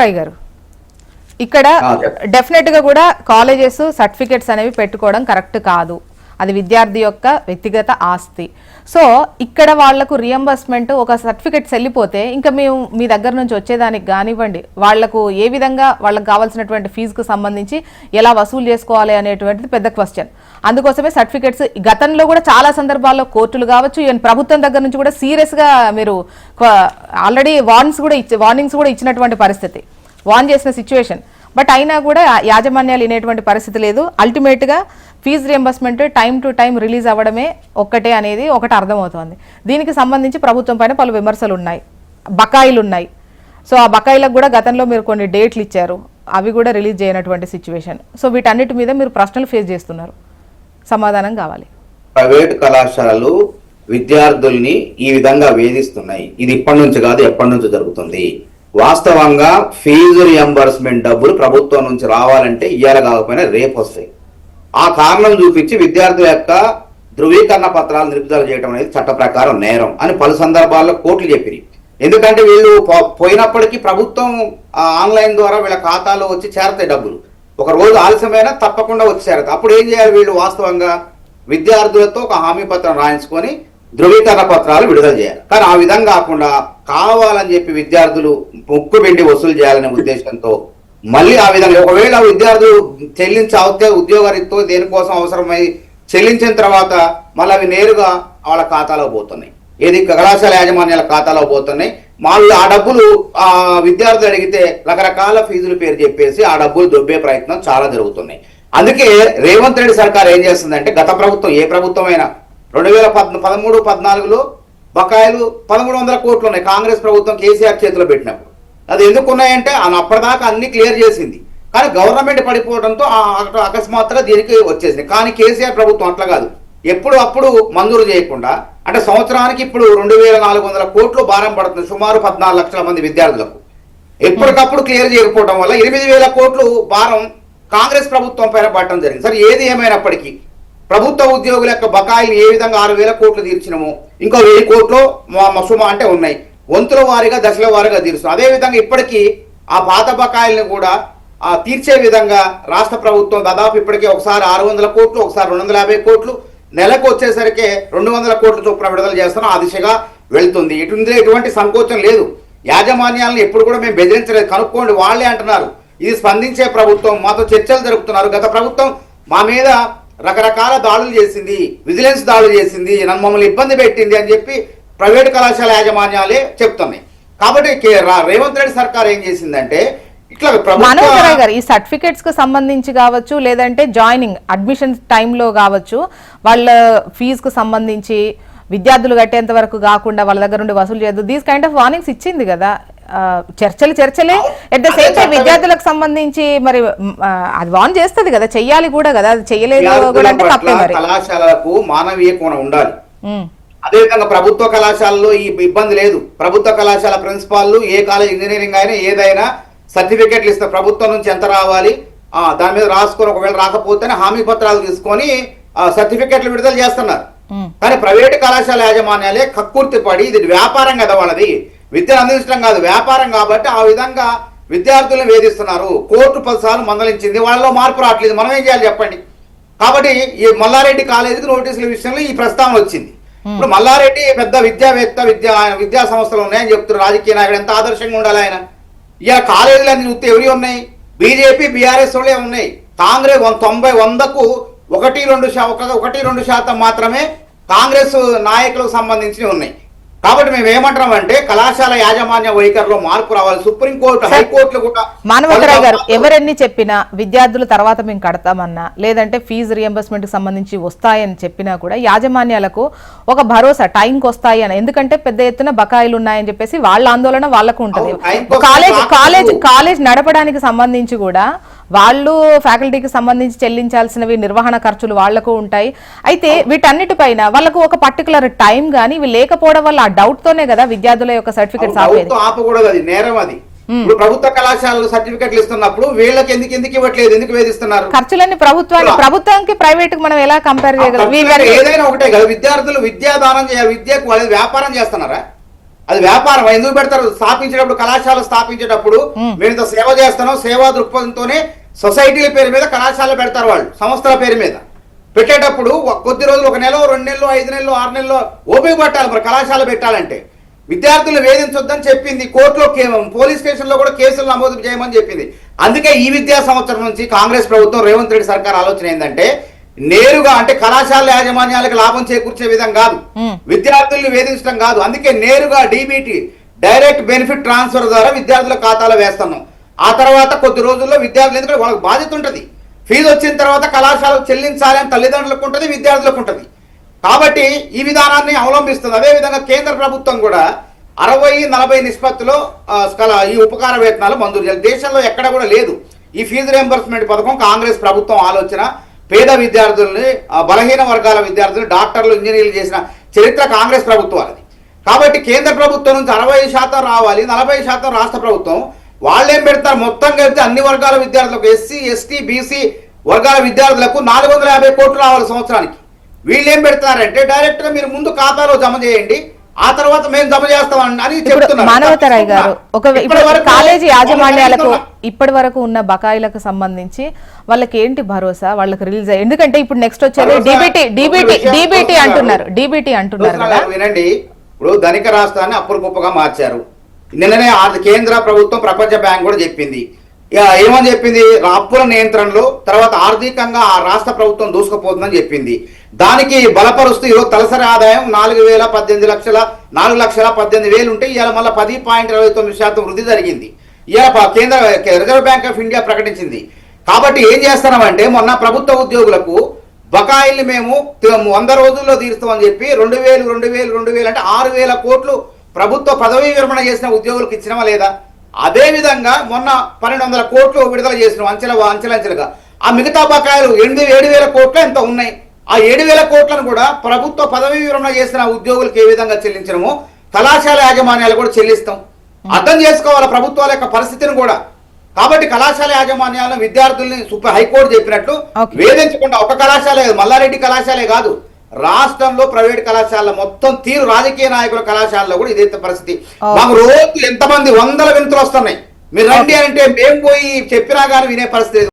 రాయ్ గారు ఇక్కడ డెఫినెట్ గా కూడా కాలేజెస్ సర్టిఫికెట్స్ అనేవి పెట్టుకోవడం కరెక్ట్ కాదు, అది విద్యార్థి యొక్క వ్యక్తిగత ఆస్తి. సో ఇక్కడ వాళ్లకు రియంబర్స్మెంట్ ఒక సర్టిఫికెట్స్ వెళ్ళిపోతే ఇంకా మేము మీ దగ్గర నుంచి వచ్చేదానికి కానివ్వండి, వాళ్లకు ఏ విధంగా వాళ్ళకి కావాల్సినటువంటి ఫీజుకు సంబంధించి ఎలా వసూలు చేసుకోవాలి అనేటువంటిది పెద్ద క్వశ్చన్. అందుకోసమే సర్టిఫికెట్స్ గతంలో కూడా చాలా సందర్భాల్లో కోర్టులు కావచ్చు, ఈవెన్ ప్రభుత్వం దగ్గర నుంచి కూడా సీరియస్ గా మీరు ఆల్రెడీ వార్నింగ్స్ కూడా ఇచ్చినటువంటి పరిస్థితి, వార్న్ చేసిన సిచ్యువేషన్. బట్ అయినా కూడా యాజమాన్యాలు వినేటువంటి పరిస్థితి లేదు. అల్టిమేట్ గా fees reimbursement time to time release అవ్వడమే ఒక్కటే అనేది ఒకటి అర్థమవుతోంది. దీనికి సంబంధించి ప్రభుత్వం పైన పలు విమర్శలు ఉన్నాయి, బకాయిలు ఉన్నాయి. సో ఆ బకాయిలకు కూడా గతంలో మీరు కొన్ని డేట్లు ఇచ్చారు, అవి కూడా రిలీజ్ చేయనటువంటి సిచ్యువేషన్. సో వీటన్నిటి మీద మీరు ప్రశ్నలు ఫేస్ చేస్తున్నారు, సమాధానం కావాలి. ప్రైవేట్ కళాశాలలు విద్యార్థుల్ని ఈ విధంగా వేధిస్తున్నాయి. ఇది ఇప్పటి నుంచి కాదు, ఎప్పటి నుంచి జరుగుతుంది. వాస్తవంగా ఫీజు రియంబర్స్మెంట్ డబ్బులు ప్రభుత్వం నుంచి రావాలంటే ఇయ్యాల కాకపోయినా రేపు వస్తాయి. ఆ కారణం చూపించి విద్యార్థుల యొక్క ధృవీకరణ పత్రాలు నిలుపుదల చేయడం అనేది చట్ట ప్రకారం నేరం అని పలు సందర్భాల్లో కోర్టులు చెప్పినాయి. ఎందుకంటే వీళ్ళు పోయినప్పటికీ ప్రభుత్వం ఆన్లైన్ ద్వారా వీళ్ళ ఖాతాలో వచ్చి చేరతాయి డబ్బులు. ఒక రోజు ఆలస్యమైనా తప్పకుండా వచ్చి చేరతాయి. అప్పుడు ఏం చేయాలి వీళ్ళు? వాస్తవంగా విద్యార్థులతో ఒక హామీ పత్రం రాయించుకొని ధృవీకరణ పత్రాలు విడుదల చేయాలి. కానీ ఆ విధంగా కాకుండా కావాలని చెప్పి విద్యార్థులు ముక్కు పిండి వసూలు చేయాలనే ఉద్దేశంతో మళ్ళీ ఆ విధంగా ఒకవేళ విద్యార్థులు చెల్లించే ఉద్యోగరీత్తో దేనికోసం అవసరమై చెల్లించిన తర్వాత మళ్ళీ అవి నేరుగా వాళ్ళ ఖాతాలో పోతున్నాయి, ఏది కళాశాల యాజమాన్యాల ఖాతాలో పోతున్నాయి. మళ్ళీ ఆ డబ్బులు విద్యార్థులు అడిగితే రకరకాల ఫీజుల పేరు చెప్పేసి ఆ డబ్బులు దొబ్బే ప్రయత్నం చాలా జరుగుతున్నాయి. అందుకే రేవంత్ రెడ్డి సర్కార్ ఏం చేస్తుందంటే, గత ప్రభుత్వం ఏ ప్రభుత్వం అయినా 2013-14లో బకాయిలు 1300 కోట్లు ఉన్నాయి కాంగ్రెస్ ప్రభుత్వం కేసీఆర్ చేతిలో పెట్టినప్పుడు. అది ఎందుకు ఉన్నాయంటే అప్పటిదాకా అన్ని క్లియర్ చేసింది, కానీ గవర్నమెంట్ పడిపోవడంతో అకస్మాత్తుగా దీనికి వచ్చేసింది. కానీ కేసీఆర్ ప్రభుత్వం అట్లా కాదు, ఎప్పుడు అప్పుడు మంజూరు చేయకుండా అంటే సంవత్సరానికి ఇప్పుడు 2400 కోట్లు భారం పడుతుంది సుమారు 14 లక్షల మంది విద్యార్థులకు. ఎప్పటికప్పుడు క్లియర్ చేయకపోవడం వల్ల 8000 కోట్లు భారం కాంగ్రెస్ ప్రభుత్వం పైన పడటం జరిగింది. సరే ఏది ఏమైనప్పటికీ ప్రభుత్వ ఉద్యోగుల యొక్క బకాయిలు ఏ విధంగా 6000 కోట్లు తీర్చినమో ఇంకో 1000 కోట్లు సుమా అంటే ఉన్నాయి, వంతుల వారీగా దశల వారీగా తీరుస్తున్నాం. అదేవిధంగా ఇప్పటికీ ఆ పాత బకాయిల్ని కూడా తీర్చే విధంగా రాష్ట్ర ప్రభుత్వం దాదాపు ఇప్పటికే ఒకసారి 600 కోట్లు, ఒకసారి 250 కోట్లు, నెలకు వచ్చేసరికి 200 కోట్ల చొప్పున విడుదల చేస్తున్నాం. ఆ దిశగా వెళ్తుంది. ఎటువంటి సంకోచం లేదు. యాజమాన్యాలను ఎప్పుడు కూడా మేము బెదిరించలేదు, కనుక్కోండి వాళ్ళే అంటున్నారు. ఇది స్పందించే ప్రభుత్వం, మాతో చర్చలు జరుపుతున్నారు. గత ప్రభుత్వం మా మీద రకరకాల దాడులు చేసింది, విజిలెన్స్ దాడులు చేసింది, నన్ను మమ్మల్ని ఇబ్బంది పెట్టింది అని చెప్పి ప్రైవేట్ కళాశాల యాజమాన్యాలే చెప్తున్నాయి. కాబట్టి రేవంత్ రెడ్డి సర్కార్ ఏం చేసిందంటే ఇట్లా గారు ఈ సర్టిఫికేట్స్ కు సంబంధించి కావచ్చు, లేదంటే జాయినింగ్ అడ్మిషన్ టైంలో కావచ్చు, వాళ్ళ ఫీజుకు సంబంధించి విద్యార్థులు కట్టేంత వరకు కాకుండా వాళ్ళ దగ్గర నుండి వసూలు చేయద్దు, దీస్ కైండ్ ఆఫ్ వార్నింగ్స్ ఇచ్చింది కదా. చర్చలే ఎట్ ద సేమ్ టైం విద్యార్థులకు సంబంధించి మరి అది వార్న్ చేస్తుంది కదా, చెయ్యాలి కూడా కదా. అది చెయ్యలేదు కూడా అంటే తప్పే. మరి కళాశాలకు మానవీయ కోణం ఉండాలి. అదేవిధంగా ప్రభుత్వ కళాశాలలో ఈ ఇబ్బంది లేదు. ప్రభుత్వ కళాశాల ప్రిన్సిపాల్ ఏ కాలేజ్ ఇంజనీరింగ్ అయినా ఏదైనా సర్టిఫికెట్లు ఇస్తారు. ప్రభుత్వం నుంచి ఎంత రావాలి దాని మీద రాసుకొని, ఒకవేళ రాకపోతేనే హామీ పత్రాలు తీసుకొని సర్టిఫికెట్లు విడుదల చేస్తున్నారు. కానీ ప్రైవేటు కళాశాల యాజమాన్యాలే కక్కుర్తి పడి ఇది వ్యాపారం కదా, వాళ్ళది విద్యను అందించడం కాదు వ్యాపారం, కాబట్టి ఆ విధంగా విద్యార్థులను వేధిస్తున్నారు. కోర్టు 10 సార్లు మందలించింది, వాళ్ళలో మార్పు రావట్లేదు. మనం ఏం చేయాలి చెప్పండి? కాబట్టి ఈ మల్లారెడ్డి కాలేజీకి నోటీసుల విషయంలో ఈ ప్రస్తావన వచ్చింది. ఇప్పుడు మల్లారెడ్డి పెద్ద విద్యావేత్త, విద్యా సంస్థలు ఉన్నాయని చెప్తున్నారు. రాజకీయ నాయకుడు ఎంత ఆదర్శంగా ఉండాలి ఆయన. ఇలా కాలేజీలు అన్ని చూస్తే ఎవరి ఉన్నాయి? బీజేపీ బీఆర్ఎస్ వాళ్ళే ఉన్నాయి. కాంగ్రెస్ 100కు 1-2% మాత్రమే కాంగ్రెస్ నాయకులకు సంబంధించినవి ఉన్నాయి. కాబట్టి మేము ఏమంటున్నాం అంటే కళాశాల యాజమాన్య వైఖరిలో మార్పు రావాలి. సుప్రీంకోర్టు, హైకోర్టులు కూడా మానవతరావు గారు ఎవరెన్ని చెప్పినా విద్యార్థులు తర్వాత మేము కడతామన్నా, లేదంటే ఫీజు రియంబర్స్మెంట్ కి సంబంధించి వస్తాయని చెప్పినా కూడా యాజమాన్యాలకు ఒక భరోసా టైంకి వస్తాయి అని. ఎందుకంటే పెద్ద ఎత్తున బకాయిలు ఉన్నాయని చెప్పేసి వాళ్ళ ఆందోళన వాళ్ళకు ఉంటుంది. కాలేజ్ నడపడానికి సంబంధించి కూడా వాళ్ళు ఫ్యాకల్టీకి సంబంధించి చెల్లించాల్సినవి నిర్వహణ ఖర్చులు వాళ్లకు ఉంటాయి. అయితే వీటన్నిటిపైన వాళ్ళకు ఒక పర్టికులర్ టైం గానీ ఇవి లేకపోవడం వల్ల ఆ డౌట్ తోనే కదా విద్యార్థుల యొక్క సర్టిఫికెట్స్ ఆపకూడదు. నేరం అది. ప్రభుత్వ కళాశాలలు సర్టిఫికెట్లు ఇస్తున్నప్పుడు వీళ్ళకి ఎందుకు ఇవ్వట్లేదు, ఎందుకు వేధిస్తున్నారు? ఖర్చులన్నీ ప్రభుత్వానికి ప్రైవేట్ కి మనం ఎలా కంపేర్ చేయగలం? ఏదైనా ఒకటే కదా, విద్యార్థులు విద్యాదానం చేయాలి. విద్యకు వాళ్ళు వ్యాపారం చేస్తున్నారా? అది వ్యాపారం ఎందుకు పెడతారు? స్థాపించేటప్పుడు కళాశాల స్థాపించేటప్పుడు మేము ఇంత సేవ చేస్తున్నాం, సేవా దృక్పథంతోనే సొసైటీల పేరు మీద కళాశాల పెడతారు, వాళ్ళు సంస్థల పేరు మీద పెట్టేటప్పుడు కొద్ది రోజులు, 1 నెల 2 నెలలు 5 నెలలు 6 నెలలు ఓపిక పట్టాలి. మరి కళాశాల పెట్టాలంటే విద్యార్థులు వేధించొద్దని చెప్పింది కోర్టులో, పోలీస్ స్టేషన్ లో కూడా కేసులు నమోదు చేయమని చెప్పింది. అందుకే ఈ విద్యా సంవత్సరం నుంచి కాంగ్రెస్ ప్రభుత్వం, రేవంత్ రెడ్డి సర్కార్ ఆలోచన ఏంటంటే నేరుగా, అంటే కళాశాల యాజమాన్యాలకు లాభం చేకూర్చే విధంగా కాదు, విద్యార్థుల్ని వేధించడం కాదు. అందుకే నేరుగా డీబీటీ, డైరెక్ట్ బెనిఫిట్ ట్రాన్స్ఫర్ ద్వారా విద్యార్థుల ఖాతాలో వేస్తున్నాం. ఆ తర్వాత కొద్ది రోజుల్లో విద్యార్థులు, ఎందుకంటే వాళ్ళకి బాధ్యత ఉంటుంది, ఫీజు వచ్చిన తర్వాత కళాశాలకు చెల్లించాలి అని తల్లిదండ్రులకు ఉంటుంది, విద్యార్థులకు ఉంటుంది. కాబట్టి ఈ విధానాన్ని అవలంబిస్తుంది. అదేవిధంగా కేంద్ర ప్రభుత్వం కూడా 60-40 నిష్పత్తిలో ఈ ఉపకార వేతనాలు మంజూరు చేయాలి. దేశంలో ఎక్కడ కూడా లేదు ఈ ఫీజు రియంబర్స్మెంట్ పథకం. కాంగ్రెస్ ప్రభుత్వం ఆలోచన. పేద విద్యార్థుల్ని, బలహీన వర్గాల విద్యార్థులు, డాక్టర్లు, ఇంజనీర్లు చేసిన చరిత్ర కాంగ్రెస్ ప్రభుత్వాలది. కాబట్టి కేంద్ర ప్రభుత్వం నుంచి 60% రావాలి, 40% రాష్ట్ర ప్రభుత్వం. వాళ్ళేం పెడతారు, మొత్తం కలిపితే అన్ని వర్గాల విద్యార్థులకు, ఎస్సీ, ఎస్టీ, బీసీ వర్గాల విద్యార్థులకు 450 కోట్లు రావాలి సంవత్సరానికి. వీళ్ళు ఏం పెడతారంటే డైరెక్ట్ గా మీరు ముందు ఖాతాలో జమ చేయండి, ఆ తర్వాత మేము జమ చేస్తాం అని చెప్తున్నారు. మానవతరాయ్ గారు, కాలేజీ యాజమాన్యాలకు ఇప్పటి వరకు ఉన్న బకాయిలకు సంబంధించి వాళ్ళకి ఏంటి భరోసా, వాళ్ళకి రిలీజ్ అయ్యి, ఎందుకంటే ఇప్పుడు నెక్స్ట్ వచ్చేది డీబీటీ అంటున్నారు కదా. వినండి, ఇప్పుడు ధనిక రాష్ట్రాన్ని అప్పుల కుప్పగా మార్చారు. నిన్ననే కేంద్ర ప్రభుత్వం, ప్రపంచ బ్యాంక్ కూడా చెప్పింది. ఏమని చెప్పింది, అప్పుల నియంత్రణలో తర్వాత ఆర్థికంగా ఆ రాష్ట్ర ప్రభుత్వం దూసుకుపోతుందని చెప్పింది. దానికి బలపరుస్తూ ఈరోజు తలసరి ఆదాయం 4,18,000 ఉంటే ఇవాళ మళ్ళీ 10.29% వృద్ధి జరిగింది. ఇవాళ కేంద్ర రిజర్వ్ బ్యాంక్ ఆఫ్ ఇండియా ప్రకటించింది. కాబట్టి ఏం చేస్తున్నామంటే, మొన్న ప్రభుత్వ ఉద్యోగులకు బకాయిల్ని మేము 100 రోజుల్లో తీరుస్తామని చెప్పి 2,000 అంటే 6,000 కోట్లు ప్రభుత్వ పదవీ విరమణ చేసిన ఉద్యోగులకు ఇచ్చినవా లేదా? అదే విధంగా మొన్న 1,200 కోట్లు విడుదల చేసినాం అంచెలంచెలుగా. ఆ మిగతా బకాయిలు 7,000 కోట్లు ఎంత ఉన్నాయి. ఆ 7,000 కోట్లను కూడా ప్రభుత్వ పదవీ విరమణ చేసిన ఉద్యోగులకు ఏ విధంగా చెల్లించడమో కళాశాల యాజమాన్యాలు కూడా చెల్లిస్తాం. అర్థం చేసుకోవాలి ప్రభుత్వాల యొక్క పరిస్థితిని కూడా. కాబట్టి కళాశాల యాజమాన్యాలను, విద్యార్థుల్ని హైకోర్టు చెప్పినట్లు వేధించకుండా, ఒక కళాశాల మల్లారెడ్డి కళాశాలే కాదు, రాష్ట్రంలో ప్రైవేట్ కళాశాల మొత్తం తీరు, రాజకీయ నాయకుల కళాశాలలో కూడా ఇదే పరిస్థితి. మాకు రోజు ఎంతమంది 100 వినతులు వస్తున్నాయి, మీరు రండి అంటే మేము పోయి చెప్పినా కానీ వినే పరిస్థితి.